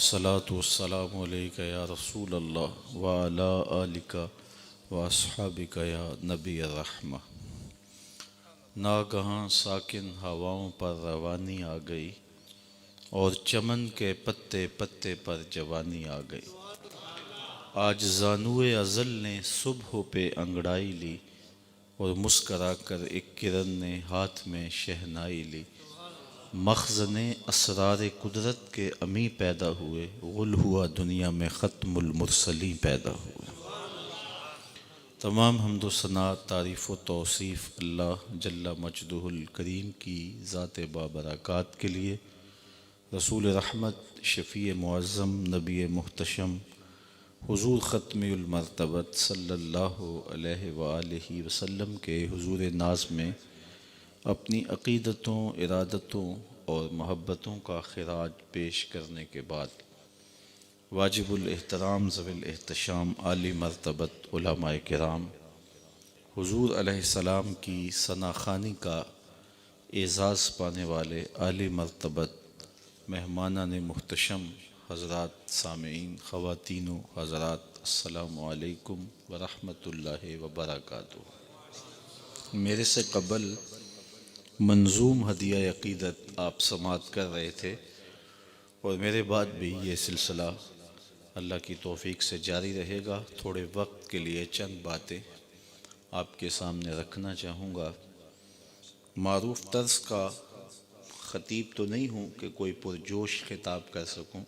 الصلاۃ والسلام علیک یا رسول اللہ وعلی آلک واصحابک یا نبی الرحمہ۔ ناگہاں ساکن ہواؤں پر روانی آ گئی اور چمن کے پتے پتے پر جوانی آ گئی۔ آج زانوئے ازل نے صبح پہ انگڑائی لی اور مسکرا کر ایک کرن نے ہاتھ میں شہنائی لی۔ مخزن اسرار قدرت کے امی پیدا ہوئے، غل ہوا دنیا میں ختم المرسلین پیدا ہوئے۔ تمام حمد و ثنا، تعریف و توصیف اللہ جل مجدہ الکریم کی ذات بابرکات کے لیے، رسول رحمت، شفیع معظم، نبی محتشم، حضور ختم المرتبت صلی اللہ علیہ وآلہ وسلم کے حضور ناز میں اپنی عقیدتوں، ارادتوں اور محبتوں کا خراج پیش کرنے کے بعد واجب الاحترام ذوی الاحتشام عالی مرتبت علماء کرام، حضور علیہ السلام کی ثنا خوانی کا اعزاز پانے والے عالی مرتبت مہمانان محتشم، حضرات سامعین، خواتین و حضرات، السلام علیکم ورحمۃ اللہ وبرکاتہ۔ میرے سے قبل منظوم ہدیہ عقیدت آپ سماعت کر رہے تھے اور میرے بعد بھی یہ سلسلہ اللہ کی توفیق سے جاری رہے گا۔ تھوڑے وقت کے لیے چند باتیں آپ کے سامنے رکھنا چاہوں گا۔ معروف طرز کا خطیب تو نہیں ہوں کہ کوئی پرجوش خطاب کر سکوں،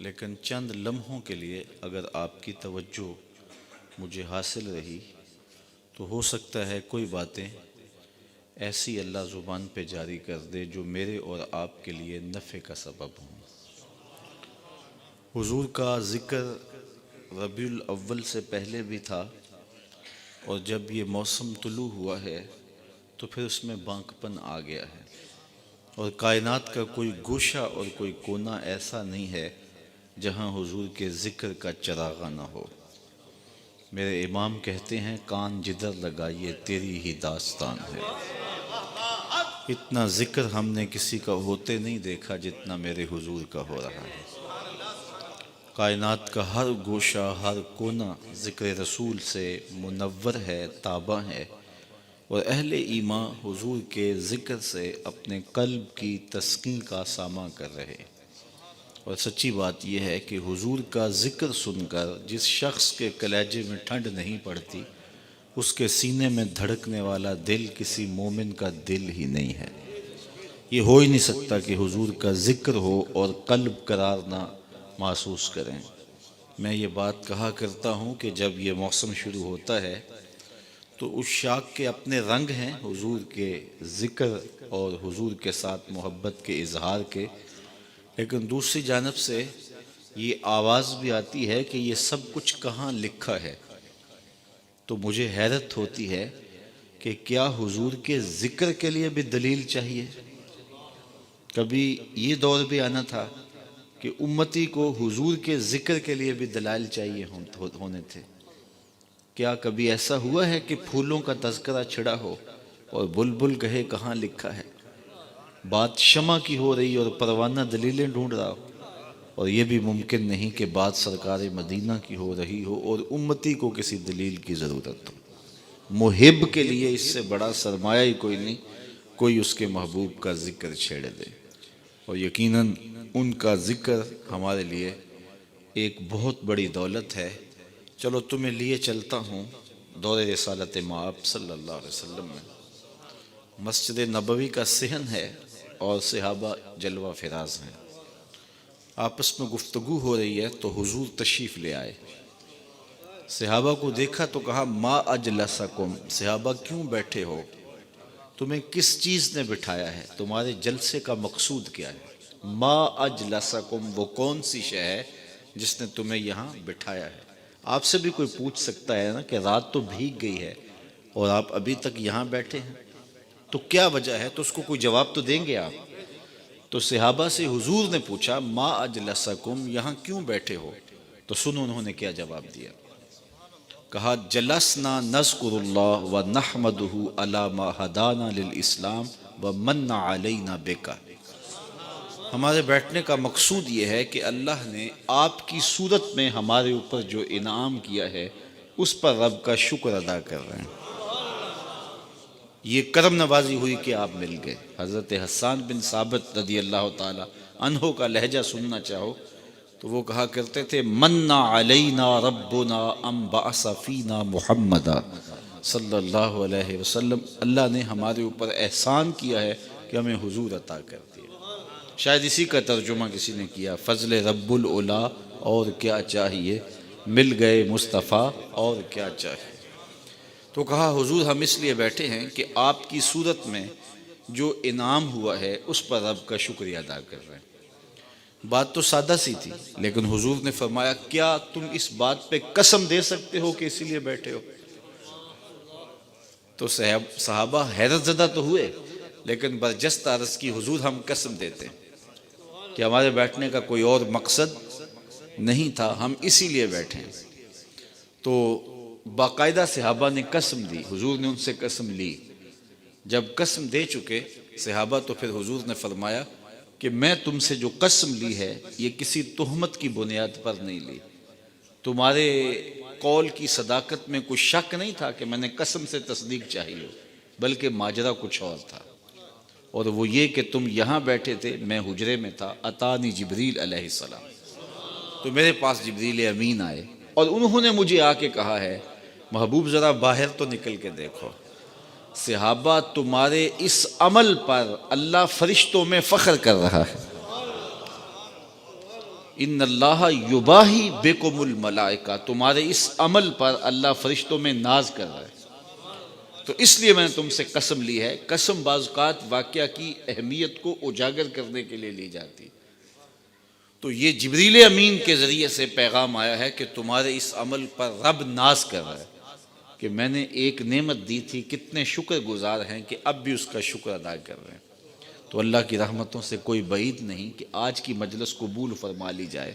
لیکن چند لمحوں کے لیے اگر آپ کی توجہ مجھے حاصل رہی تو ہو سکتا ہے کوئی باتیں ایسی اللہ زبان پہ جاری کر دے جو میرے اور آپ کے لیے نفع کا سبب ہوں۔ حضور کا ذکر ربیع الاول سے پہلے بھی تھا، اور جب یہ موسم طلوع ہوا ہے تو پھر اس میں بانکپن آ گیا ہے، اور کائنات کا کوئی گوشہ اور کوئی کونا ایسا نہیں ہے جہاں حضور کے ذکر کا چراغاں نہ ہو۔ میرے امام کہتے ہیں، کان جدھر لگائیے تیری ہی داستان ہے۔ اتنا ذکر ہم نے کسی کا ہوتے نہیں دیکھا جتنا میرے حضور کا ہو رہا ہے۔ کائنات کا ہر گوشہ، ہر کونا ذکر رسول سے منور ہے، تابع ہے، اور اہل ایمان حضور کے ذکر سے اپنے قلب کی تسکین کا ساماں کر رہے۔ اور سچی بات یہ ہے کہ حضور کا ذکر سن کر جس شخص کے کلیجے میں ٹھنڈ نہیں پڑتی، اس کے سینے میں دھڑکنے والا دل کسی مومن کا دل ہی نہیں ہے۔ یہ ہو ہی نہیں سکتا کہ حضور کا ذکر ہو اور قلب قرار نہ محسوس کریں۔ میں یہ بات کہا کرتا ہوں کہ جب یہ موسم شروع ہوتا ہے تو اس شاخ کے اپنے رنگ ہیں، حضور کے ذکر اور حضور کے ساتھ محبت کے اظہار کے، لیکن دوسری جانب سے یہ آواز بھی آتی ہے کہ یہ سب کچھ کہاں لکھا ہے۔ تو مجھے حیرت ہوتی ہے کہ کیا حضور کے ذکر کے لیے بھی دلیل چاہیے؟ کبھی یہ دور بھی آنا تھا کہ امتی کو حضور کے ذکر کے لیے بھی دلائل چاہیے ہونے تھے۔ کیا کبھی ایسا ہوا ہے کہ پھولوں کا تذکرہ چھڑا ہو اور بلبل کہے کہاں لکھا ہے؟ بات شمع کی ہو رہی اور پروانہ دلیلیں ڈھونڈ رہا ہو، اور یہ بھی ممکن نہیں کہ بات سرکار مدینہ کی ہو رہی ہو اور امتی کو کسی دلیل کی ضرورت ہو۔ محب کے لیے اس سے بڑا سرمایہ ہی کوئی نہیں، کوئی اس کے محبوب کا ذکر چھیڑ دے، اور یقیناً ان کا ذکر ہمارے لیے ایک بہت بڑی دولت ہے۔ چلو تمہیں لیے چلتا ہوں دور رسالت مآب صلی اللہ علیہ وسلم میں۔ مسجد نبوی کا صحن ہے اور صحابہ جلوہ فراز ہیں۔ آپس میں گفتگو ہو رہی ہے تو حضور تشریف لے آئے۔ صحابہ کو دیکھا تو کہا، ما اجلسکم، صحابہ کیوں بیٹھے ہو؟ تمہیں کس چیز نے بٹھایا ہے؟ تمہارے جلسے کا مقصود کیا ہے؟ ما اجلسکم، وہ کون سی شے ہے جس نے تمہیں یہاں بٹھایا ہے؟ آپ سے بھی کوئی پوچھ سکتا ہے نا کہ رات تو بھیگ گئی ہے اور آپ ابھی تک یہاں بیٹھے ہیں، تو کیا وجہ ہے؟ تو اس کو کوئی جواب تو دیں گے آپ۔ تو صحابہ سے حضور نے پوچھا، ما اجلسکم، یہاں کیوں بیٹھے ہو؟ تو سنو انہوں نے کیا جواب دیا۔ کہا، جلسنا نذکر اللہ ونحمدہ علی ما ہدانا للاسلام ومن علینا بک۔ ہمارے بیٹھنے کا مقصود یہ ہے کہ اللہ نے آپ کی صورت میں ہمارے اوپر جو انعام کیا ہے اس پر رب کا شکر ادا کر رہے ہیں. یہ کرم نوازی ہوئی کہ آپ مل گئے. حضرت حسان بن ثابت رضی اللہ تعالی عنہ کا لہجہ سننا چاہو تو وہ کہا کرتے تھے منا علینا ربنا ام بعث فینا محمدا صلی اللہ علیہ وسلم. اللہ نے ہمارے اوپر احسان کیا ہے کہ ہمیں حضور عطا کر دیا. شاید اسی کا ترجمہ کسی نے کیا فضل رب العلا اور کیا چاہیے, مل گئے مصطفیٰ اور کیا چاہیے. تو کہا حضور ہم اس لیے بیٹھے ہیں کہ آپ کی صورت میں جو انعام ہوا ہے اس پر رب کا شکریہ ادا کر رہے ہیں. بات تو سادہ سی تھی لیکن حضور نے فرمایا کیا تم اس بات پہ قسم دے سکتے ہو کہ اسی لیے بیٹھے ہو؟ تو صحابہ حیرت زدہ تو ہوئے لیکن برجستہ عرض کی حضور ہم قسم دیتے ہیں کہ ہمارے بیٹھنے کا کوئی اور مقصد نہیں تھا, ہم اسی لیے بیٹھے ہیں. تو باقاعدہ صحابہ نے قسم دی, حضور نے ان سے قسم لی. جب قسم دے چکے صحابہ تو پھر حضور نے فرمایا کہ میں تم سے جو قسم لی ہے یہ کسی تہمت کی بنیاد پر نہیں لی, تمہارے قول کی صداقت میں کوئی شک نہیں تھا کہ میں نے قسم سے تصدیق چاہیے, بلکہ ماجرا کچھ اور تھا, اور وہ یہ کہ تم یہاں بیٹھے تھے, میں حجرے میں تھا, اتانی جبریل علیہ السلام, تو میرے پاس جبریل امین آئے اور انہوں نے مجھے آ کے کہا ہے محبوب ذرا باہر تو نکل کے دیکھو, صحابہ تمہارے اس عمل پر اللہ فرشتوں میں فخر کر رہا ہے. ان اللہ یباہی بکم الملائکہ, تمہارے اس عمل پر اللہ فرشتوں میں ناز کر رہا ہے. تو اس لیے میں نے تم سے قسم لی ہے. قسم بعض اوقات واقعہ کی اہمیت کو اجاگر کرنے کے لیے لی جاتی. تو یہ جبریل امین کے ذریعے سے پیغام آیا ہے کہ تمہارے اس عمل پر رب ناز کر رہا ہے کہ میں نے ایک نعمت دی تھی, کتنے شکر گزار ہیں کہ اب بھی اس کا شکر ادا کر رہے ہیں. تو اللہ کی رحمتوں سے کوئی بعید نہیں کہ آج کی مجلس قبول فرما لی جائے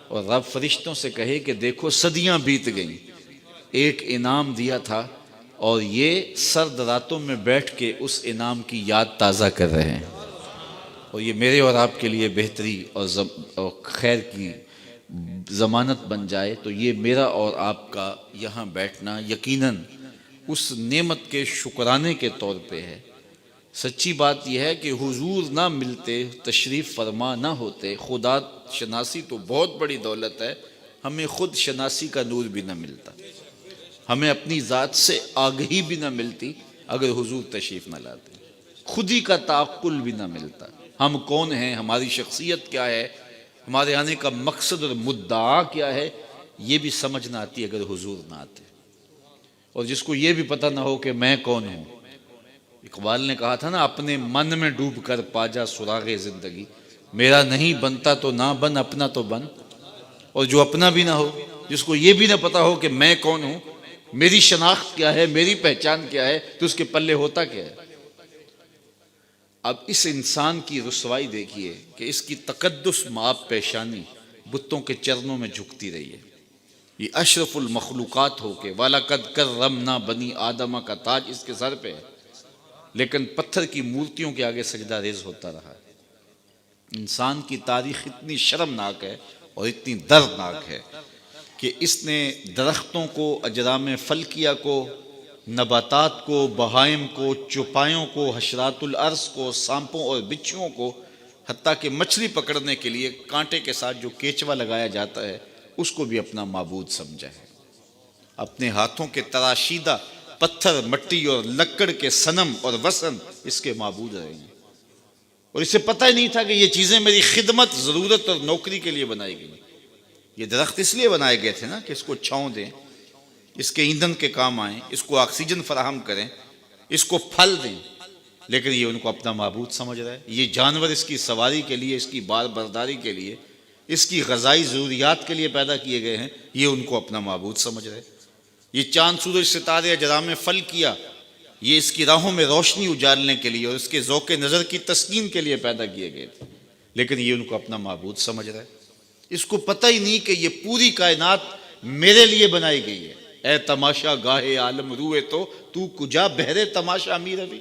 اور رب فرشتوں سے کہے کہ دیکھو صدیاں بیت گئیں, ایک انعام دیا تھا اور یہ سرد راتوں میں بیٹھ کے اس انعام کی یاد تازہ کر رہے ہیں. اور یہ میرے اور آپ کے لیے بہتری اور خیر کی ضمانت بن جائے تو یہ میرا اور آپ کا یہاں بیٹھنا یقیناً اس نعمت کے شکرانے کے طور پہ ہے. سچی بات یہ ہے کہ حضور نہ ملتے, تشریف فرما نہ ہوتے, خدا شناسی تو بہت بڑی دولت ہے, ہمیں خود شناسی کا نور بھی نہ ملتا, ہمیں اپنی ذات سے آگہی بھی نہ ملتی اگر حضور تشریف نہ لاتے, خود ہی کا تعقل بھی نہ ملتا. ہم کون ہیں, ہماری شخصیت کیا ہے, ہمارے آنے کا مقصد اور مدعا کیا ہے, یہ بھی سمجھ نہ آتی اگر حضور نہ آتے. اور جس کو یہ بھی پتہ نہ ہو کہ میں کون ہوں, اقبال نے کہا تھا نا اپنے من میں ڈوب کر پا جا سراغ زندگی, میرا نہیں بنتا تو نہ بن, اپنا تو بن. اور جو اپنا بھی نہ ہو, جس کو یہ بھی نہ پتہ ہو کہ میں کون ہوں, میری شناخت کیا ہے, میری پہچان کیا ہے, تو اس کے پلے ہوتا کیا ہے. اب اس انسان کی رسوائی دیکھیے کہ اس کی تقدس مآب پیشانی بتوں کے چرنوں میں جھکتی رہی ہے. یہ اشرف المخلوقات ہو کے وَلَقَدْ كَرَّمْنَا بَنِي آدَمَ کا تاج اس کے سر پہ ہے, لیکن پتھر کی مورتیوں کے آگے سجدہ ریز ہوتا رہا. انسان کی تاریخ اتنی شرمناک ہے اور اتنی دردناک ہے کہ اس نے درختوں کو, اجرام فلکیہ کو, نباتات کو, بہائم کو, چوپایوں کو, حشرات الارض کو, سانپوں اور بچھوؤں کو, حتیٰ کہ مچھلی پکڑنے کے لیے کانٹے کے ساتھ جو کیچوا لگایا جاتا ہے اس کو بھی اپنا معبود سمجھا ہے. اپنے ہاتھوں کے تراشیدہ پتھر, مٹی اور لکڑ کے صنم اور وثن اس کے معبود رہے ہیں, اور اسے پتہ ہی نہیں تھا کہ یہ چیزیں میری خدمت, ضرورت اور نوکری کے لیے بنائی گئی. یہ درخت اس لیے بنائے گئے تھے نا کہ اس کو چھاؤں دیں, اس کے ایندھن کے کام آئیں, اس کو آکسیجن فراہم کریں, اس کو پھل دیں, لیکن یہ ان کو اپنا معبود سمجھ رہا ہے. یہ جانور اس کی سواری کے لیے, اس کی بار برداری کے لیے, اس کی غذائی ضروریات کے لیے پیدا کیے گئے ہیں, یہ ان کو اپنا معبود سمجھ رہے. یہ چاند, سورج, ستارے, اجرام فلکیہ یہ اس کی راہوں میں روشنی اجالنے کے لیے اور اس کے ذوق نظر کی تسکین کے لیے پیدا کیے گئے تھے, لیکن یہ ان کو اپنا معبود سمجھ رہا ہے. اس کو پتہ ہی نہیں کہ یہ پوری کائنات میرے لیے بنائی گئی ہے. اے تماشا گاہے عالم روئے تو کجا بہرے تماشا امیر ابھی.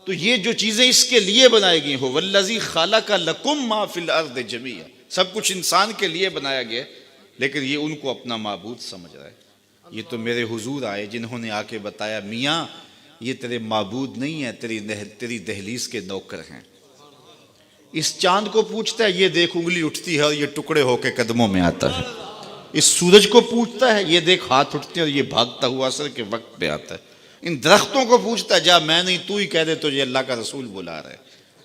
تو یہ جو چیزیں اس کے لیے بنائی گئی ہو والذی خلق لکم ما فی الارض جمیعا، سب کچھ انسان کے لیے بنایا گیا، لیکن یہ ان کو اپنا معبود سمجھ رہا ہے۔ یہ تو میرے حضور آئے جنہوں نے آ کے بتایا میاں یہ تیرے معبود نہیں ہے، تیری دہلیز کے نوکر ہیں۔ اس چاند کو پوچھتا ہے، یہ دیکھ انگلی اٹھتی ہے اور یہ ٹکڑے ہو کے قدموں میں آتا ہے۔ اس سورج کو پوچھتا ہے، یہ دیکھ ہاتھ اٹھتے ہیں اور یہ بھاگتا ہوا عصر کے وقت پہ آتا ہے۔ ان درختوں کو پوچھتا ہے، جا میں نہیں تو ہی کہہ دے تو یہ اللہ کا رسول بلا رہا ہے،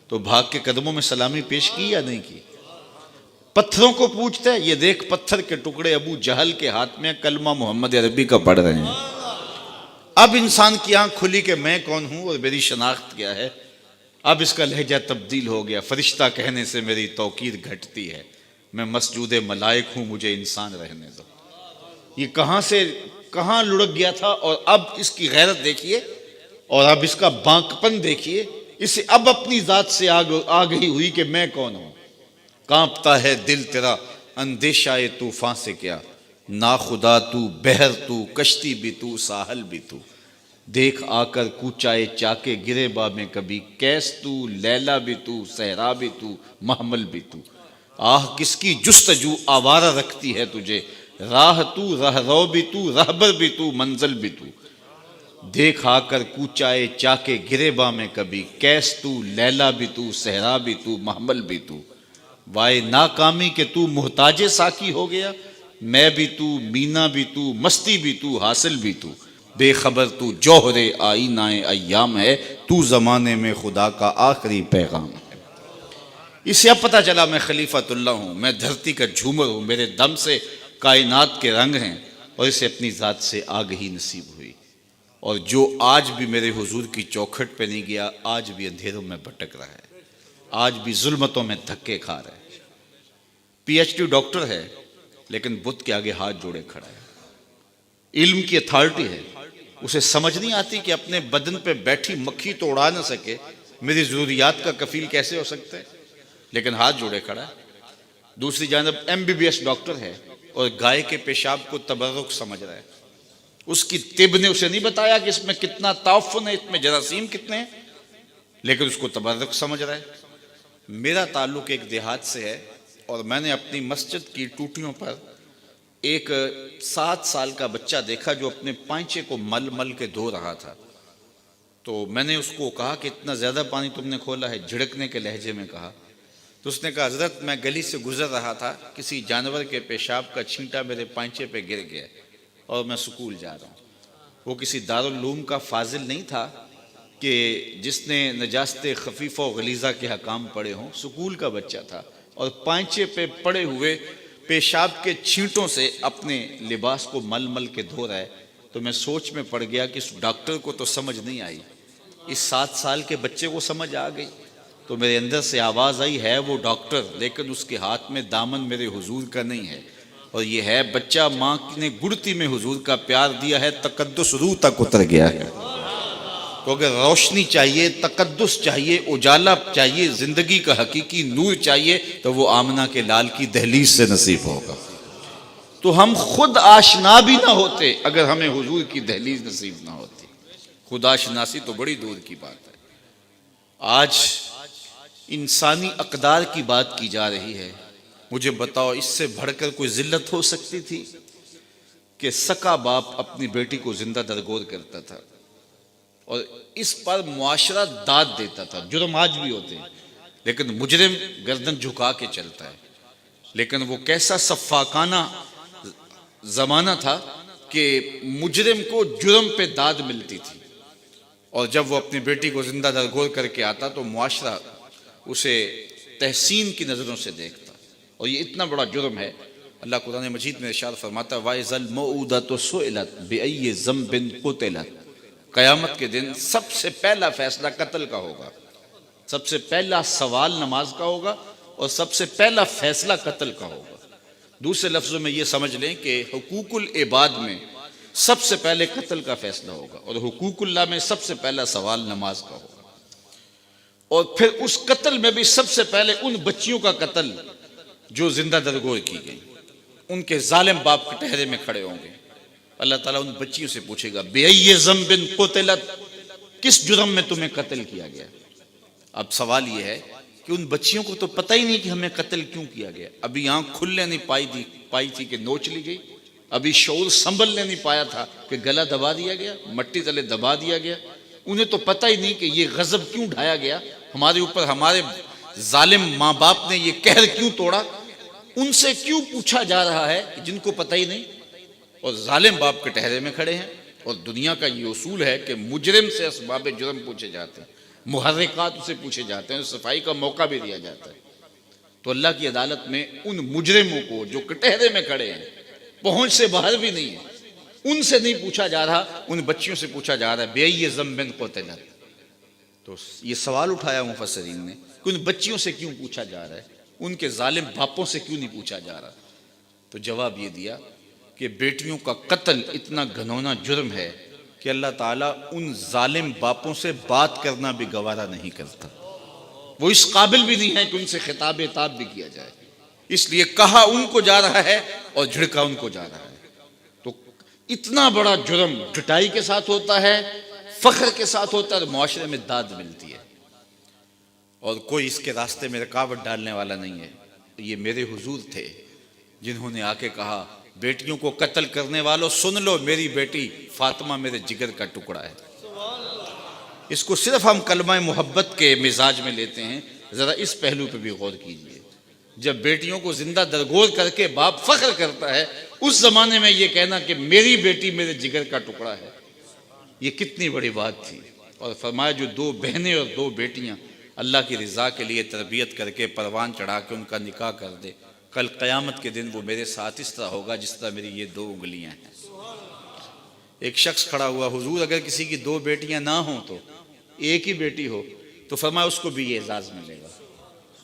تو بھاگ کے قدموں میں سلامی پیش کی یا نہیں کی؟ پتھروں کو پوچھتا ہے، یہ دیکھ پتھر کے ٹکڑے ابو جہل کے ہاتھ میں کلمہ محمد عربی کا پڑھ رہے ہیں۔ اب انسان کی آنکھ کھلی کہ میں کون ہوں اور میری شناخت کیا ہے۔ اب اس کا لہجہ تبدیل ہو گیا، فرشتہ کہنے سے میری توقیر گھٹتی ہے، میں مسجود ملائک ہوں، مجھے انسان رہنے دو۔ یہ کہاں لڑک گیا تھا، اور اب اس کی غیرت دیکھیے، اور اب اس کا بانکپن دیکھیے، اسے اب اپنی ذات سے آ گئی ہوئی کہ میں کون ہوں۔ کانپتا ہے دل تیرا اندیشہ طوفان سے کیا، نا خدا تو، بحر تو، کشتی بھی تو، ساحل بھی تو، دیکھ آ کر کوچائے چاکے گرے با میں کبھی، کیس تو، لیلا بھی تو، صحرا بھی تو، محمل بھی تو، آہ کس کی جستجو آوارہ رکھتی ہے تجھے، راہ تو، رہرو بھی تو، رہبر بھی تو، منزل بھی تو، دیکھ آ کر کوچائے چاکے گرے با میں کبھی، کیس تو، لیلا بھی تو، صحرا بھی تو، محمل بھی تو، وائے ناکامی کہ تو محتاج ساکی ہو گیا، میں بھی تو، مینا بھی تو، مستی بھی تو، حاصل بھی تو، بے خبر تو جوہر آئینہ ایام ہے، تو زمانے میں خدا کا آخری پیغام ہے۔ اسے اب پتہ چلا میں خلیفۃ اللہ ہوں، میں دھرتی کا جھومر ہوں، میرے دم سے کائنات کے رنگ ہیں، اور اسے اپنی ذات سے آگہی نصیب ہوئی۔ اور جو آج بھی میرے حضور کی چوکھٹ پہ نہیں گیا، آج بھی اندھیروں میں بھٹک رہا ہے، آج بھی ظلمتوں میں دھکے کھا رہا ہے۔ پی ایچ ڈی ڈاکٹر ہے لیکن بت کے آگے ہاتھ جوڑے کھڑا ہے۔ علم کی اتھارٹی ہے، اسے سمجھ نہیں آتی کہ اپنے بدن پہ بیٹھی مکھی تو اڑا نہ سکے، میری ضروریات کا کفیل کیسے ہو سکتا ہے، لیکن ہاتھ جوڑے کھڑا ہے۔ دوسری جانب M B B S doctor ہے اور گائے کے پیشاب کو تبرک سمجھ رہا ہے۔ اس کی طب نے اسے نہیں بتایا کہ اس میں کتنا تعفن ہے، اس میں جراثیم کتنے ہیں، لیکن اس کو تبرک سمجھ رہا ہے۔ میرا تعلق ایک دیہات سے ہے، اور میں نے اپنی مسجد کی ٹوٹیوں پر ایک 7 سال کا بچہ دیکھا جو اپنے پائنچے کو مل مل کے دھو رہا تھا۔ تو میں نے اس کو کہا کہ اتنا زیادہ پانی تم نے کھولا ہے، جھڑکنے کے لہجے میں کہا۔ تو اس نے کہا حضرت میں گلی سے گزر رہا تھا، کسی جانور کے پیشاب کا چھینٹا میرے پائنچے پہ گر گیا اور میں سکول جا رہا ہوں۔ وہ کسی دارالعلوم کا فاضل نہیں تھا کہ جس نے نجاست خفیفہ و غلیظہ کے حکام پڑھے ہوں، سکول کا بچہ تھا، اور پائنچے پہ پڑے ہوئے پیشاب کے چھینٹوں سے اپنے لباس کو مل مل کے دھو رہا ہے۔ تو میں سوچ میں پڑ گیا کہ اس ڈاکٹر کو تو سمجھ نہیں آئی، اس 7 سال کے بچے کو سمجھ آ گئی۔ تو میرے اندر سے آواز آئی، ہے وہ ڈاکٹر لیکن اس کے ہاتھ میں دامن میرے حضور کا نہیں ہے، اور یہ ہے بچہ ماں نے گڑتی میں حضور کا پیار دیا ہے، تقدس روح تک اتر گیا ہے۔ تو اگر روشنی چاہیے، تقدس چاہیے، اجالا چاہیے، زندگی کا حقیقی نور چاہیے، تو وہ آمنہ کے لال کی دہلیز سے نصیب ہوگا۔ تو ہم خود آشنا بھی نہ ہوتے اگر ہمیں حضور کی دہلیز نصیب نہ ہوتی۔ خدا شناسی تو بڑی دور کی بات ہے۔ آج انسانی اقدار کی بات کی جا رہی ہے، مجھے بتاؤ اس سے بڑھ کر کوئی ذلت ہو سکتی تھی کہ سکا باپ اپنی بیٹی کو زندہ درگور کرتا تھا، اور اس پر معاشرہ داد دیتا تھا۔ جرم آج بھی ہوتے ہیں لیکن مجرم گردن جھکا کے چلتا ہے، لیکن وہ کیسا سفاکانہ زمانہ تھا کہ مجرم کو جرم پہ داد ملتی تھی، اور جب وہ اپنی بیٹی کو زندہ درگور کر کے آتا تو معاشرہ اسے تحسین کی نظروں سے دیکھتا۔ اور یہ اتنا بڑا جرم ہے، اللہ قرآن مجید میں ارشاد فرماتا ہے وَإِذَا الْمَوْءُودَةُ سُئِلَتْ بِأَيِّ ذَنبٍ قُتِلَتْ، قیامت کے دن سب سے پہلا فیصلہ قتل کا ہوگا، سب سے پہلا سوال نماز کا ہوگا، اور سب سے پہلا فیصلہ قتل کا ہوگا۔ دوسرے لفظوں میں یہ سمجھ لیں کہ حقوق العباد میں سب سے پہلے قتل کا فیصلہ ہوگا، اور حقوق اللہ میں سب سے پہلا سوال نماز کا ہوگا، اور پھر اس قتل میں بھی سب سے پہلے ان بچیوں کا قتل جو زندہ درگور کی گئی، ان کے ظالم باپ کے ٹہرے میں کھڑے ہوں گے۔ اللہ تعالیٰ ان بچیوں سے پوچھے گا بِأَيِّ ذَنبٍ قُتِلَتْ، کس جرم میں تمہیں قتل کیا گیا؟ اب سوال یہ ہے کہ ان بچیوں کو تو پتہ ہی نہیں کہ ہمیں قتل کیوں کیا گیا. ابھی آنکھ کھلنے نہیں پائی تھی کہ نوچ لی گئی. ابھی شعور سنبھلنے نہیں پایا تھا کہ گلا دبا دیا گیا, مٹی تلے دبا دیا گیا. انہیں تو پتہ ہی نہیں کہ یہ غضب کیوں ڈھایا گیا ہمارے اوپر, ہمارے ظالم ماں باپ نے یہ قہر کیوں توڑا. ان سے کیوں پوچھا جا رہا ہے جن کو پتہ ہی نہیں, اور ظالم باپ کے ٹہرے میں کھڑے ہیں. اور دنیا کا یہ اصول ہے کہ مجرم سے اسباب جرم پوچھے جاتے ہیں, محرکات سے پوچھے جاتے ہیں, صفائی کا موقع بھی دیا جاتا ہے. تو اللہ کی عدالت میں ان مجرموں کو جو کٹہرے میں کھڑے ہیں, پہنچ سے باہر بھی نہیں ہے, ان سے نہیں پوچھا جا رہا, ان بچیوں سے پوچھا جا رہا ہے بے ذنب قتلت. تو یہ سوال اٹھایا مفسرین نے کہ ان بچیوں سے کیوں پوچھا جا رہا ہے, ان کے ظالم باپوں سے کیوں نہیں پوچھا جا رہا. تو جواب یہ دیا کہ بیٹیوں کا قتل اتنا گھنونا جرم ہے کہ اللہ تعالیٰ ان ظالم باپوں سے بات کرنا بھی گوارا نہیں کرتا. وہ اس قابل بھی نہیں ہے کہ ان سے خطاب عتاب بھی کیا جائے. اس لیے کہا ان کو جا رہا ہے اور جھڑکا ان کو جا رہا ہے. تو اتنا بڑا جرم ڈٹائی کے ساتھ ہوتا ہے, فخر کے ساتھ ہوتا ہے, اور معاشرے میں داد ملتی ہے, اور کوئی اس کے راستے میں رکاوٹ ڈالنے والا نہیں ہے. یہ میرے حضور تھے جنہوں نے آ کے کہا بیٹیوں کو قتل کرنے والوں سن لو, میری بیٹی فاطمہ میرے جگر کا ٹکڑا ہے. اس کو صرف ہم کلمہ محبت کے مزاج میں لیتے ہیں, ذرا اس پہلو پہ بھی غور کیجئے. جب بیٹیوں کو زندہ درگور کر کے باپ فخر کرتا ہے, اس زمانے میں یہ کہنا کہ میری بیٹی میرے جگر کا ٹکڑا ہے, یہ کتنی بڑی بات تھی. اور فرمایا جو 2 بہنیں اور 2 بیٹیاں اللہ کی رضا کے لیے تربیت کر کے پروان چڑھا کے ان کا نکاح کر دے, کل قیامت کے دن وہ میرے ساتھ اس طرح ہوگا جس طرح میری یہ 2 انگلیاں ہیں. ایک شخص کھڑا ہوا, حضور اگر کسی کی 2 بیٹیاں نہ ہوں تو ایک ہی بیٹی ہو تو فرمایا اس کو بھی یہ اعزاز ملے گا.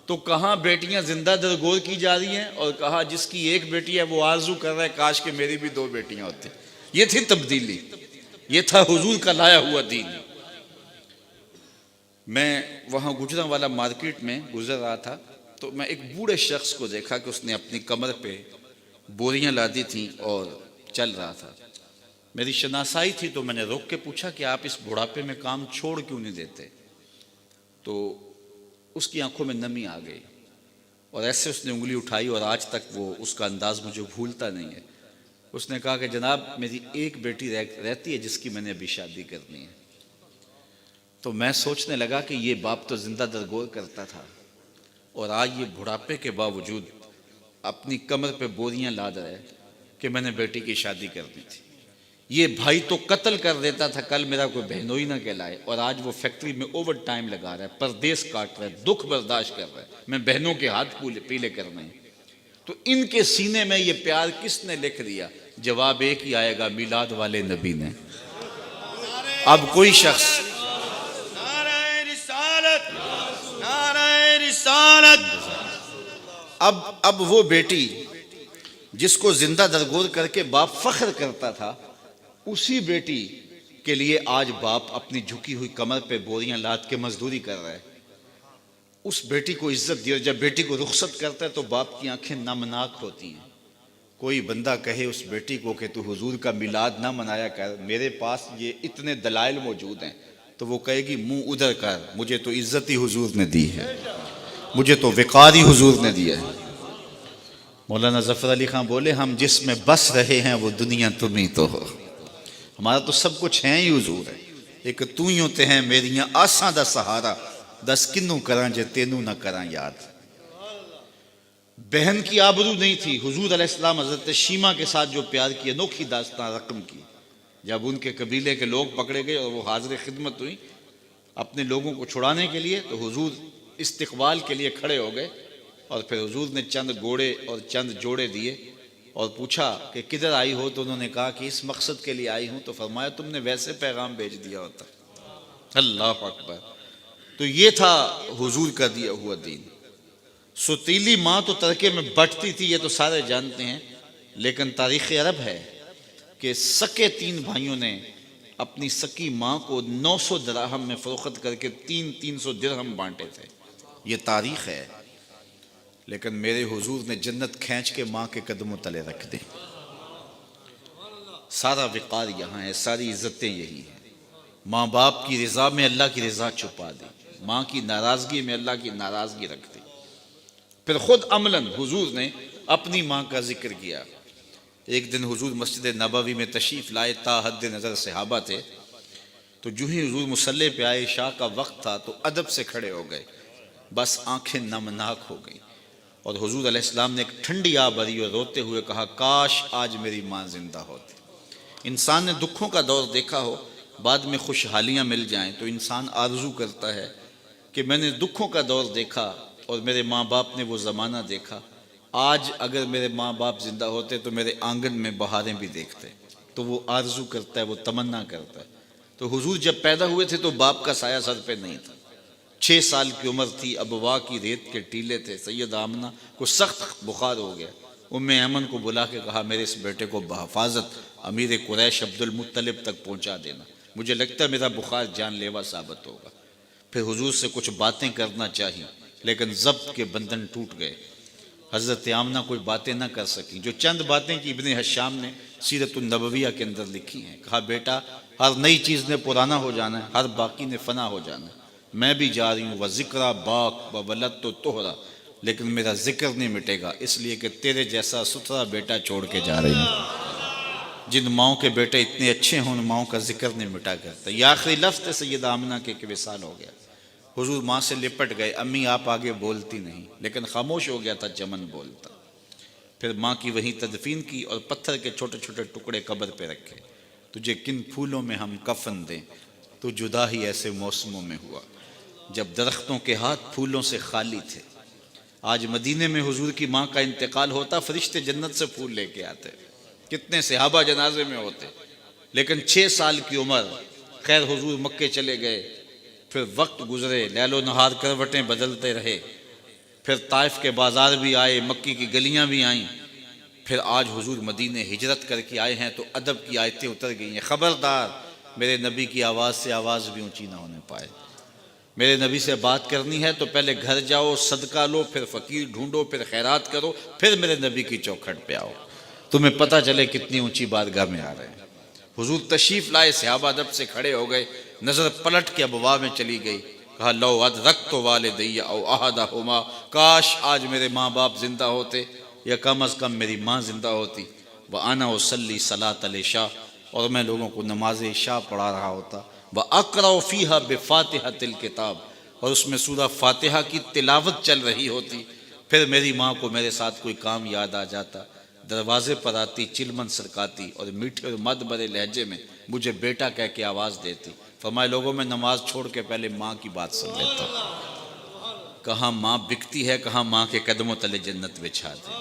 تو کہاں بیٹیاں زندہ درگور کی جا رہی ہیں, اور کہا جس کی ایک بیٹی ہے وہ آرزو کر رہا ہے کاش کہ میری بھی 2 بیٹیاں ہوتی. یہ تھی تبدیلی, یہ تھا حضور کا لایا ہوا دین. میں وہاں گجرانوالہ مارکیٹ میں گزر رہا تھا تو میں ایک بوڑھے شخص کو دیکھا کہ اس نے اپنی کمر پہ بوریاں لادی تھیں اور چل رہا تھا. میری شناسائی تھی تو میں نے روک کے پوچھا کہ آپ اس بڑھاپے میں کام چھوڑ کیوں نہیں دیتے. تو اس کی آنکھوں میں نمی آ گئی اور ایسے اس نے انگلی اٹھائی, اور آج تک وہ اس کا انداز مجھے بھولتا نہیں ہے. اس نے کہا کہ جناب میری ایک بیٹی رہتی ہے جس کی میں نے ابھی شادی کرنی ہے. تو میں سوچنے لگا کہ یہ باپ تو زندہ درگور کرتا تھا, اور آج یہ بڑھاپے کے باوجود اپنی کمر پہ بوریاں لاد رہا ہے کہ میں نے بیٹی کی شادی کرنی تھی. یہ بھائی تو قتل کر دیتا تھا کل میرا کوئی بہنوئی نہ کہلائے, اور آج وہ فیکٹری میں اوور ٹائم لگا رہا ہے, پردیس کاٹ رہا ہے, دکھ برداشت کر رہا ہے, میں بہنوں کے ہاتھ پیلے کرنے ہیں. تو ان کے سینے میں یہ پیار کس نے لکھ دیا؟ جواب ایک ہی آئے گا, میلاد والے نبی نے. اب کوئی شخص اب وہ بیٹی جس کو زندہ درگور کر کے باپ فخر کرتا تھا, اسی بیٹی کے لیے آج باپ اپنی جھکی ہوئی کمر پہ بوریاں لاد کے مزدوری کر رہا ہے. اس بیٹی کو عزت دی, اور جب بیٹی کو رخصت کرتا ہے تو باپ کی آنکھیں نمناک ہوتی ہیں. کوئی بندہ کہے اس بیٹی کو کہ تو حضور کا میلاد نہ منایا کر, میرے پاس یہ اتنے دلائل موجود ہیں, تو وہ کہے گی منہ ادھر کر, مجھے تو عزت ہی حضور نے دی ہے, مجھے تو وقار ہی حضور نے دیا ہے. مولانا ظفر علی خان بولے ہم جس میں بس رہے ہیں وہ دنیا تم ہی تو ہو, ہمارا تو سب کچھ ہے ہی حضور ہے. ایک تو ہی ہوتے ہیں میریاں آساں دا سہارا, دس کنوں کراں جے تینوں نہ کراں یاد. بہن کی آبرو نہیں تھی, حضور علیہ السلام حضرت شیمہ کے ساتھ جو پیار کی, انوکھی داستان رقم کی. جب ان کے قبیلے کے لوگ پکڑے گئے اور وہ حاضر خدمت ہوئی اپنے لوگوں کو چھڑانے کے لیے, تو حضور استقبال کے لیے کھڑے ہو گئے, اور پھر حضور نے چند گھوڑے اور چند جوڑے دیے اور پوچھا کہ کدھر آئی ہو, تو انہوں نے کہا کہ اس مقصد کے لیے آئی ہوں. تو فرمایا تم نے ویسے پیغام بھیج دیا ہوتا. اللہ اکبر. تو یہ تھا حضور کا دیا ہوا دین. ستیلی ماں تو ترکے میں بٹتی تھی, یہ تو سارے جانتے ہیں, لیکن تاریخ عرب ہے کہ سکے 3 بھائیوں نے اپنی سکی ماں کو 900 دراہم میں فروخت کر کے 300 درہم بانٹے تھے. یہ تاریخ ہے. لیکن میرے حضور نے جنت کھینچ کے ماں کے قدموں تلے رکھ دی. سارا وقار یہاں ہے, ساری عزتیں یہی ہیں. ماں باپ کی رضا میں اللہ کی رضا چھپا دی، ماں کی ناراضگی میں اللہ کی ناراضگی رکھ دی۔ پھر خود عملاً حضور نے اپنی ماں کا ذکر کیا۔ ایک دن حضور مسجد نبوی میں تشریف لائے، تا حد نظر صحابہ تھے، تو جو ہی حضور مصلی پہ آئے، عشاء کا وقت تھا، تو ادب سے کھڑے ہو گئے، بس آنکھیں نمناک ہو گئیں، اور حضور علیہ السلام نے ایک ٹھنڈی آہ بھری اور روتے ہوئے کہا، کاش آج میری ماں زندہ ہوتی۔ انسان نے دکھوں کا دور دیکھا ہو، بعد میں خوشحالیاں مل جائیں تو انسان آرزو کرتا ہے کہ میں نے دکھوں کا دور دیکھا اور میرے ماں باپ نے وہ زمانہ دیکھا، آج اگر میرے ماں باپ زندہ ہوتے تو میرے آنگن میں بہاریں بھی دیکھتے۔ تو وہ آرزو کرتا ہے، وہ تمنا کرتا ہے۔ تو حضور جب پیدا ہوئے تھے تو باپ کا سایہ سر پہ نہیں تھا، 6 سال کی عمر تھی، ابوا کی ریت کے ٹیلے تھے۔ سیدہ آمنہ کو سخت بخار ہو گیا، ام ایمن کو بلا کے کہا، میرے اس بیٹے کو بحفاظت امیر قریش عبد المطلب تک پہنچا دینا، مجھے لگتا ہے میرا بخار جان لیوا ثابت ہوگا۔ پھر حضور سے کچھ باتیں کرنا چاہی، لیکن ضبط کے بندھن ٹوٹ گئے، حضرت آمنہ کوئی باتیں نہ کر سکیں۔ جو چند باتیں کی ابن حشام نے سیرت النبویہ کے اندر لکھی ہیں، کہا، بیٹا ہر نئی چیز نے پرانا ہو جانا ہے، ہر باقی نے فنا ہو جانا ہے، میں بھی جا رہی ہوں، وَذِكْرَ باق وَوَلَدْتُ طُہْرًا، لیکن میرا ذکر نہیں مٹے گا، اس لیے کہ تیرے جیسا ستھرا بیٹا چھوڑ کے جا رہی ہوں۔ جن ماؤں کے بیٹے اتنے اچھے ہوں، ان ماؤں کا ذکر نہیں مٹا کرتا۔ یہ آخری لفظ تھے سیدہ آمنہ کے کہ وصال ہو گیا۔ حضور ماں سے لپٹ گئے، امی آپ آگے بولتی نہیں، لیکن خاموش ہو گیا تھا چمن بولتا۔ پھر ماں کی وہیں تدفین کی اور پتھر کے چھوٹے چھوٹے ٹکڑے قبر پہ رکھے۔ تجھے کن پھولوں میں ہم کفن دیں، تو جدا ہی ایسے موسموں میں ہوا جب درختوں کے ہاتھ پھولوں سے خالی تھے۔ آج مدینے میں حضور کی ماں کا انتقال ہوتا، فرشتے جنت سے پھول لے کے آتے، کتنے صحابہ جنازے میں ہوتے، لیکن 6 سال کی عمر، خیر حضور مکے چلے گئے، پھر وقت گزرے، لیل و نہار کروٹیں بدلتے رہے، پھر طائف کے بازار بھی آئے، مکی کی گلیاں بھی آئیں، پھر آج حضور مدینے ہجرت کر کے آئے ہیں تو ادب کی آیتیں اتر گئی ہیں، خبردار میرے نبی کی آواز سے آواز بھی اونچی نہ ہونے پائے۔ میرے نبی سے بات کرنی ہے تو پہلے گھر جاؤ، صدقہ لو، پھر فقیر ڈھونڈو، پھر خیرات کرو، پھر میرے نبی کی چوکھٹ پہ آؤ، تمہیں پتہ چلے کتنی اونچی بارگاہ میں آ رہے ہیں۔ حضور تشریف لائے، صحابہ ادب سے کھڑے ہو گئے، نظر پلٹ کے ابواب میں چلی گئی، کہا، لو ادرکت والدی او احدہما، کاش آج میرے ماں باپ زندہ ہوتے، یا کم از کم میری ماں زندہ ہوتی، وانا اصلی صلاۃ العشاء، اور میں لوگوں کو نماز عشاء پڑھا رہا ہوتا، واقرأ فیہا بفاتحۃ الکتاب، اور اس میں سورہ فاتحہ کی تلاوت چل رہی ہوتی، پھر میری ماں کو میرے ساتھ کوئی کام یاد آ جاتا، دروازے پر آتی، چلمن سرکاتی اور میٹھے اور مد بھرے لہجے میں مجھے بیٹا کہہ کے آواز دیتی۔ فرمائے، لوگوں میں نماز چھوڑ کے پہلے ماں کی بات سن لیتا۔ کہاں ماں بکتی ہے، کہاں ماں کے قدموں تلے جنت بچھا دے۔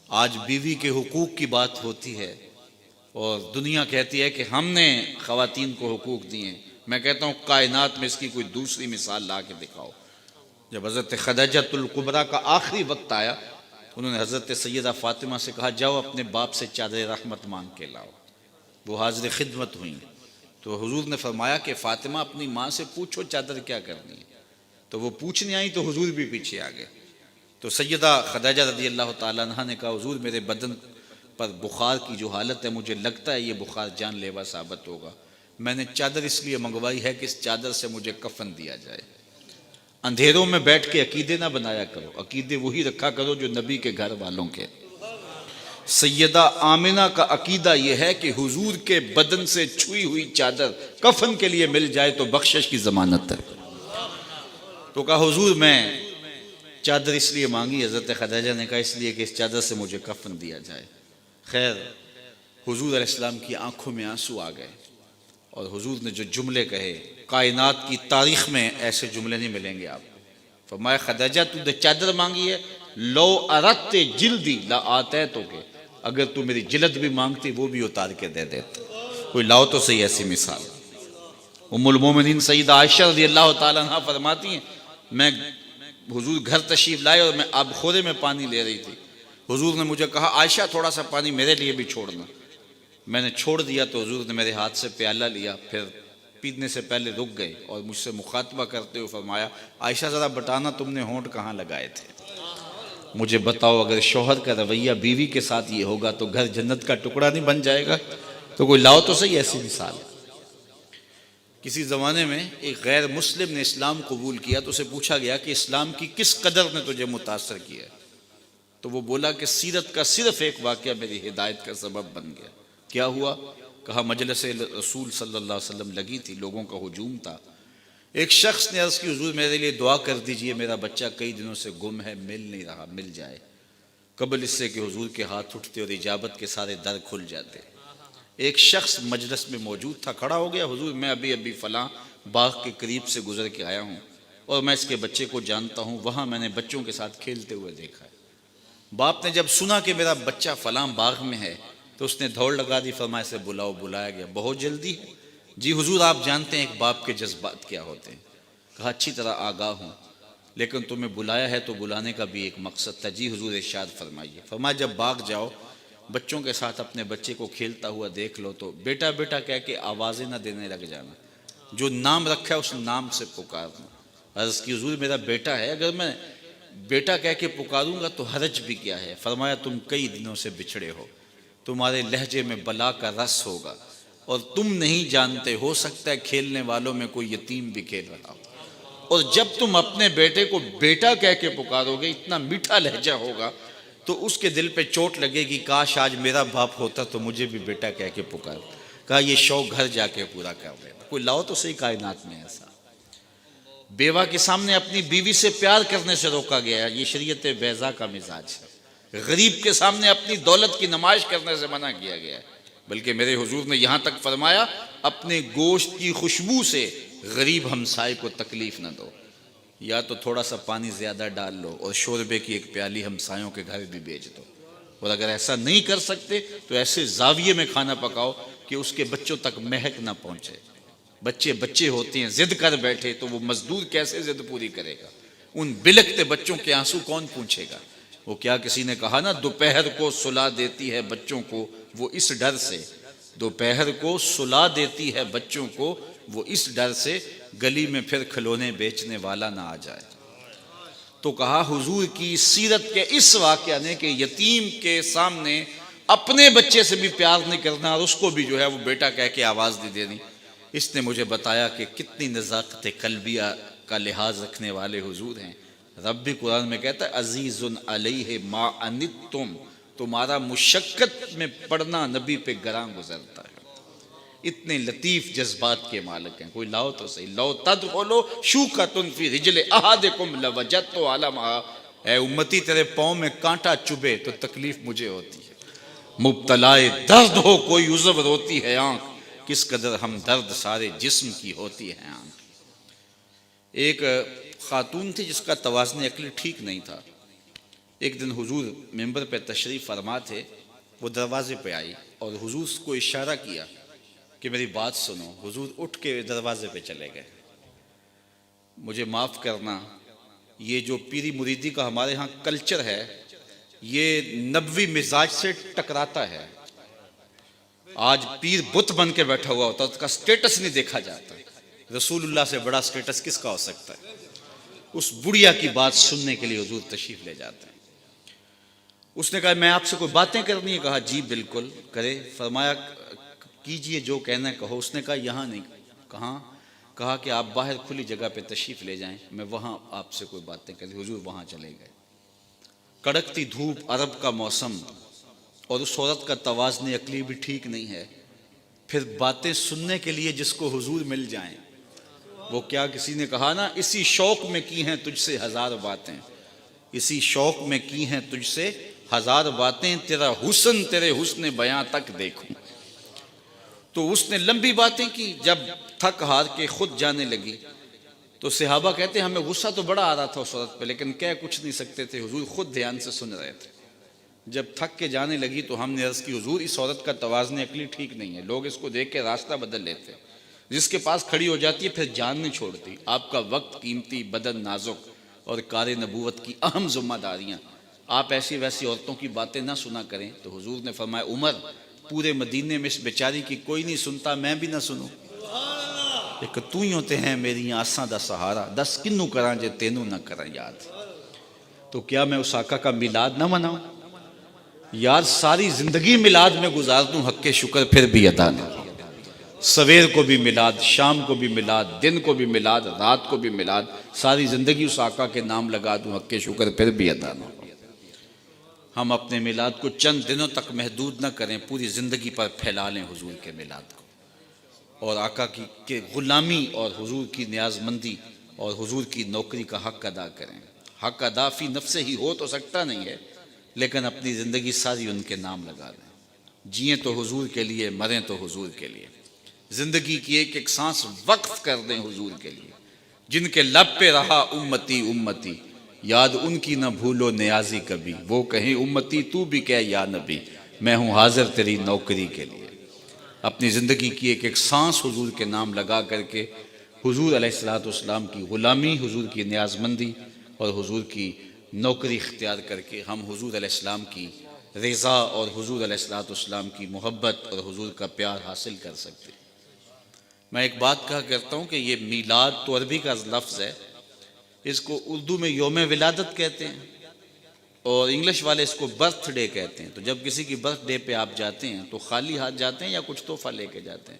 آج بیوی کے حقوق کی بات ہوتی ہے اور دنیا کہتی ہے کہ ہم نے خواتین کو حقوق دیے ہیں۔ میں کہتا ہوں کائنات میں اس کی کوئی دوسری مثال لا کے دکھاؤ۔ جب حضرت خدیجۃ الکبریٰ کا آخری وقت آیا، انہوں نے حضرت سیدہ فاطمہ سے کہا، جاؤ اپنے باپ سے چادر رحمت مانگ کے لاؤ۔ وہ حاضر خدمت ہوئیں، تو حضور نے فرمایا کہ فاطمہ اپنی ماں سے پوچھو چادر کیا کرنی ہے۔ تو وہ پوچھنے آئیں تو حضور بھی پیچھے آ گئے۔ تو سیدہ خدیجہ رضی اللہ تعالیٰ عنہ نے کہا، حضور میرے بدن پر بخار کی جو حالت ہے، مجھے لگتا ہے یہ بخار جان لیوا ثابت ہوگا، میں نے چادر اس لیے منگوائی ہے کہ اس چادر سے مجھے کفن دیا جائے۔ اندھیروں میں بیٹھ کے عقیدے نہ بنایا کرو، عقیدے وہی رکھا کرو جو نبی کے گھر والوں کے۔ سیدہ آمنہ کا عقیدہ یہ ہے کہ حضور کے بدن سے چھوئی ہوئی چادر کفن کے لیے مل جائے تو بخشش کی ضمانت ہے۔ تو کہا، حضور میں چادر اس لیے مانگی، حضرت خدیجہ نے کہا اس لیے کہ اس چادر سے مجھے کفن دیا جائے۔ خیر حضور علیہ السلام کی آنکھوں میں آنسو آ گئے، اور حضور نے جو جملے کہے، کائنات کی تاریخ میں ایسے جملے نہیں ملیں گے آپ کو۔ فرمایا، خدیجہ تو نے چادر مانگی ہے، لو اردت جلدی لا آتیتک، اگر تو میری جلد بھی مانگتی وہ بھی اتار کے دے دیتا۔ کوئی لاؤ تو صحیح ایسی مثال۔ ام المومنین سیدہ عائشہ رضی اللہ تعالیٰ عنہ فرماتی ہیں، میں حضور گھر تشریف لائے اور میں آب خورے میں پانی لے رہی تھی، حضور نے مجھے کہا، عائشہ تھوڑا سا پانی میرے لیے بھی چھوڑنا۔ میں نے چھوڑ دیا تو حضور نے میرے ہاتھ سے پیالہ لیا، پھر پینے سے پہلے رک گئے اور مجھ سے مخاطبہ کرتے ہوئے فرمایا، عائشہ ذرا بتانا تم نے ہونٹ کہاں لگائے تھے، مجھے بتاؤ، اگر شوہر کا رویہ بیوی کے ساتھ یہ ہوگا تو گھر جنت کا ٹکڑا نہیں بن جائے گا؟ تو کوئی لاؤ تو صحیح ایسی مثال۔ کسی زمانے میں ایک غیر مسلم نے اسلام قبول کیا تو اسے پوچھا گیا کہ اسلام کی کس قدر نے تجھے متاثر کیا ہے؟ تو وہ بولا کہ سیرت کا صرف ایک واقعہ میری ہدایت کا سبب بن گیا۔ کیا ہوا؟ کہا مجلس رسول صلی اللہ علیہ وسلم لگی تھی، لوگوں کا ہجوم تھا، ایک شخص نے عرض کی حضور میرے لیے دعا کر دیجئے، میرا بچہ کئی دنوں سے گم ہے، مل نہیں رہا، مل جائے۔ قبل اس سے کہ حضور کے ہاتھ اٹھتے اور اجابت کے سارے در کھل جاتے، ایک شخص مجلس میں موجود تھا، کھڑا ہو گیا، حضور میں ابھی فلاں باغ کے قریب سے گزر کے آیا ہوں اور میں اس کے بچے کو جانتا ہوں، وہاں میں نے بچوں کے ساتھ کھیلتے ہوئے دیکھا ہے۔ باپ نے جب سنا کہ میرا بچہ فلاں باغ میں ہے تو اس نے دوڑ لگا دی، فرمایا اسے بلاؤ۔ بلایا گیا، بہت جلدی ہے؟ جی حضور آپ جانتے ہیں ایک باپ کے جذبات کیا ہوتے ہیں۔ کہا اچھی طرح آگاہ ہوں، لیکن تمہیں بلایا ہے تو بلانے کا بھی ایک مقصد تھا۔ جی حضور ارشاد فرمائیے۔ فرمایا جب باغ جاؤ بچوں کے ساتھ اپنے بچے کو کھیلتا ہوا دیکھ لو تو بیٹا بیٹا کہہ کے آوازیں نہ دینے لگ جانا، جو نام رکھا ہے اس نام سے پکارنا۔ عرض کی حضور میرا بیٹا ہے، اگر میں بیٹا کہہ کے پکاروں گا تو حرج بھی کیا ہے؟ فرمایا تم کئی دنوں سے بچھڑے ہو، تمہارے لہجے میں بلا کا رس ہوگا اور تم نہیں جانتے، ہو سکتا ہے کھیلنے والوں میں کوئی یتیم بھی کھیل رہا ہو، اور جب تم اپنے بیٹے کو بیٹا کہہ کے پکارو گے، اتنا میٹھا لہجہ ہوگا تو اس کے دل پہ چوٹ لگے گی، کاش آج میرا باپ ہوتا تو مجھے بھی بیٹا کہہ کے پکار۔ کہا یہ شوق گھر جا کے پورا کر لے، کوئی لاؤ تو صحیح کائنات میں ایسا۔ بیوہ کے سامنے اپنی بیوی سے پیار کرنے سے روکا گیا، یہ شریعت بیضا کا مزاج ہے۔ غریب کے سامنے اپنی دولت کی نمائش کرنے سے منع کیا گیا ہے، بلکہ میرے حضور نے یہاں تک فرمایا اپنے گوشت کی خوشبو سے غریب ہمسائے کو تکلیف نہ دو، یا تو تھوڑا سا پانی زیادہ ڈال لو اور شوربے کی ایک پیالی ہمسایوں کے گھر بھی بیچ دو، اور اگر ایسا نہیں کر سکتے تو ایسے زاویے میں کھانا پکاؤ کہ اس کے بچوں تک مہک نہ پہنچے۔ بچے ہوتے ہیں، ضد کر بیٹھے تو وہ مزدور کیسے ضد پوری کرے گا؟ ان بلکتے بچوں کے آنسو کون پوچھے گا؟ وہ کیا کسی نے کہا نا دوپہر کو سلا دیتی ہے بچوں کو وہ اس ڈر سے، دوپہر کو سلا دیتی ہے بچوں کو وہ اس ڈر سے، گلی میں پھر کھلونے بیچنے والا نہ آ جائے۔ تو کہا حضور کی سیرت کے اس واقعہ نے کہ یتیم کے سامنے اپنے بچے سے بھی پیار نہیں کرنا اور اس کو بھی جو ہے وہ بیٹا کہہ کے آواز نہیں دینی، اس نے مجھے بتایا کہ کتنی نزاکت قلبیہ کا لحاظ رکھنے والے حضور ہیں۔ رب بھی قرآن میں کہتا ہے عزیز علیہ ما عنتم، تمہارا مشقت میں پڑنا نبی پہ گراں گزرتا ہے۔ اتنے لطیف جذبات کے مالک ہیں، کوئی لاؤ تو صحیح۔ لو تدخلوا شوکۃ فی رجل احدکم لوجدت علمھا، اے امتی تیرے پاؤں میں کانٹا چبھے تو تکلیف مجھے ہوتی ہے، مبتلائے درد ہو کوئی عضو روتی ہے آنکھ، کس قدر ہم درد سارے جسم کی ہوتی ہے آنکھ۔ ایک خاتون تھی جس کا توازن عقلی ٹھیک نہیں تھا، ایک دن حضور ممبر پہ تشریف فرما تھے، وہ دروازے پہ آئی اور حضور کو اشارہ کیا کہ میری بات سنو۔ حضور اٹھ کے دروازے پہ چلے گئے۔ مجھے معاف کرنا، یہ جو پیری مریدی کا ہمارے ہاں کلچر ہے یہ نبوی مزاج سے ٹکراتا ہے۔ آج پیر بت بن کے بیٹھا ہوا ہوتا ہے، اس کا سٹیٹس نہیں دیکھا جاتا۔ رسول اللہ سے بڑا سٹیٹس کس کا ہو سکتا ہے؟ اس بڑھیا کی بات سننے کے لیے حضور تشریف لے جاتے ہیں۔ اس نے کہا میں آپ سے کوئی باتیں کرنی ہے؟ کہا جی بالکل کرے۔ فرمایا کیجئے جو کہنا ہے کہو۔ اس نے کہا یہاں نہیں۔ کہاں؟ کہا کہ آپ باہر کھلی جگہ پہ تشریف لے جائیں، میں وہاں آپ سے کوئی باتیں کریں۔ حضور وہاں چلے گئے۔ کڑکتی دھوپ، عرب کا موسم، اور اس عورت کا توازن عقلی بھی ٹھیک نہیں ہے، پھر باتیں سننے کے لیے جس کو حضور مل جائیں، وہ کیا کسی نے کہا نا اسی شوق میں کی ہیں تجھ سے ہزار باتیں، اسی شوق میں کی ہیں تجھ سے ہزار باتیں، تیرا حسن تیرے حسن بیاں تک دیکھوں۔ تو اس نے لمبی باتیں کی، جب تھک ہار کے خود جانے لگی تو صحابہ کہتے ہیں ہمیں غصہ تو بڑا آ رہا تھا اس عورت پہ لیکن کہہ کچھ نہیں سکتے تھے، حضور خود دھیان سے سن رہے تھے۔ جب تھک کے جانے لگی تو ہم نے عرض کی حضور اس عورت کا توازن عقلی ٹھیک نہیں ہے، لوگ اس کو دیکھ کے راستہ بدل لیتے، جس کے پاس کھڑی ہو جاتی ہے پھر جان نہیں چھوڑتی۔ آپ کا وقت قیمتی، بدن نازک اور کار نبوت کی اہم ذمہ داریاں، آپ ایسی ویسی عورتوں کی باتیں نہ سنا کریں۔ تو حضور نے فرمایا عمر پورے مدینے میں اس بیچاری کی کوئی نہیں سنتا، میں بھی نہ سنوں، ایک تو ہی ہوتے ہیں میری آساں دا سہارا، دس کنوں کراں جے تینوں نہ کراں یاد۔ تو کیا میں اس آقا کا میلاد نہ مناؤں؟ یار ساری زندگی میلاد میں گزار دوں، حق کے شکر پھر بھی ادا نہ کیا۔ سویر کو بھی میلاد، شام کو بھی میلاد، دن کو بھی میلاد، رات کو بھی میلاد، ساری زندگی اس آقا کے نام لگا دوں، حق کے شکر پھر بھی ادا نہ ہو۔ ہم اپنے میلاد کو چند دنوں تک محدود نہ کریں، پوری زندگی پر پھیلا لیں حضور کے میلاد کو، اور آقا کی غلامی اور حضور کی نیاز مندی اور حضور کی نوکری کا حق ادا کریں۔ حق ادا فی نفس ہی ہو تو سکتا نہیں ہے، لیکن اپنی زندگی ساری ان کے نام لگا دیں۔ جئیں تو حضور کے لیے، مریں تو حضور کے لیے، زندگی کی ایک ایک سانس وقف کر دیں حضور کے لیے۔ جن کے لب پہ رہا امتی امتی، یاد ان کی نہ بھولو نیازی کبھی، وہ کہیں امتی تو بھی کہہ یا نبی، میں ہوں حاضر تیری نوکری کے لیے۔ اپنی زندگی کی ایک ایک سانس حضور کے نام لگا کر کے حضور علیہ السلام کی غلامی، حضور کی نیاز مندی اور حضور کی نوکری اختیار کر کے ہم حضور علیہ السلام کی رضا اور حضور علیہ السلام کی محبت اور حضور کا پیار حاصل کر سکتے ہیں۔ میں ایک بات کہا کرتا ہوں کہ یہ میلاد تو عربی کا لفظ ہے، اس کو اردو میں یوم ولادت کہتے ہیں اور انگلش والے اس کو برتھ ڈے کہتے ہیں۔ تو جب کسی کی برتھ ڈے پہ آپ جاتے ہیں تو خالی ہاتھ جاتے ہیں یا کچھ تحفہ لے کے جاتے ہیں؟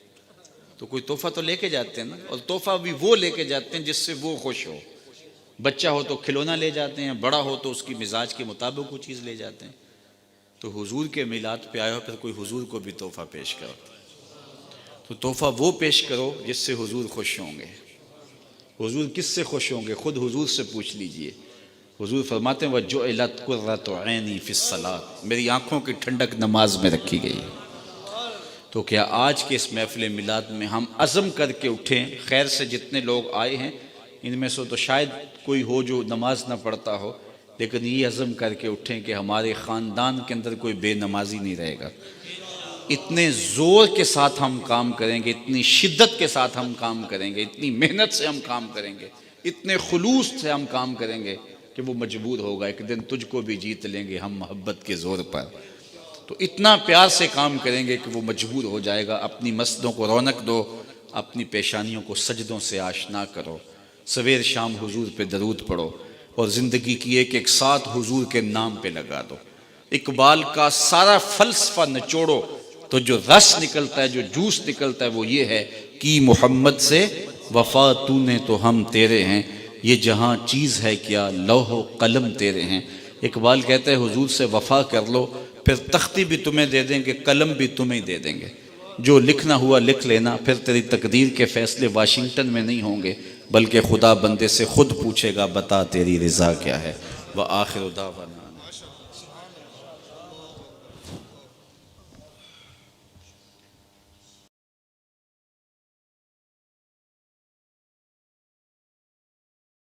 تو کوئی تحفہ تو لے کے جاتے ہیں نا، اور تحفہ بھی وہ لے کے جاتے ہیں جس سے وہ خوش ہو۔ بچہ ہو تو کھلونا لے جاتے ہیں، بڑا ہو تو اس کی مزاج کے مطابق وہ چیز لے جاتے ہیں۔ تو حضور کے میلاد پہ آئے ہو پھر کوئی حضور کو بھی تحفہ پیش کرو، تو تحفہ وہ پیش کرو جس سے حضور خوش ہوں گے۔ حضور کس سے خوش ہوں گے؟ خود حضور سے پوچھ لیجئے۔ حضور فرماتے ہیں وَجُعِلَتْ قُرَّةُ عَيْنِي فِي الصَّلَاةِ، میری آنکھوں کی ٹھنڈک نماز میں رکھی گئی ہے۔ تو کیا آج کے اس محفل میلاد میں ہم عزم کر کے اٹھیں؟ خیر سے جتنے لوگ آئے ہیں ان میں سے تو شاید کوئی ہو جو نماز نہ پڑھتا ہو، لیکن یہ عزم کر کے اٹھیں کہ ہمارے خاندان کے اندر کوئی بے نمازی نہیں رہے گا۔ اتنے زور کے ساتھ ہم کام کریں گے، اتنی شدت کے ساتھ ہم کام کریں گے، اتنی محنت سے ہم کام کریں گے، اتنے خلوص سے ہم کام کریں گے کہ وہ مجبور ہوگا ایک دن تجھ کو بھی جیت لیں گے ہم محبت کے زور پر۔ تو اتنا پیار سے کام کریں گے کہ وہ مجبور ہو جائے گا۔ اپنی مسجدوں کو رونق دو، اپنی پیشانیوں کو سجدوں سے آشنا کرو، سویر شام حضور پہ درود پڑھو اور زندگی کی ایک ایک ساتھ حضور کے نام پہ لگا دو۔ اقبال کا سارا فلسفہ نچوڑو تو جو رس نکلتا ہے، جو جوس نکلتا ہے وہ یہ ہے کہ محمد سے وفا تو نے تو ہم تیرے ہیں، یہ جہاں چیز ہے کیا لوح و قلم تیرے ہیں۔ اقبال کہتا ہے حضور سے وفا کر لو، پھر تختی بھی تمہیں دے دیں گے، قلم بھی تمہیں دے دیں گے، جو لکھنا ہوا لکھ لینا، پھر تیری تقدیر کے فیصلے واشنگٹن میں نہیں ہوں گے بلکہ خدا بندے سے خود پوچھے گا بتا تیری رضا کیا ہے۔ وآخر دعوانا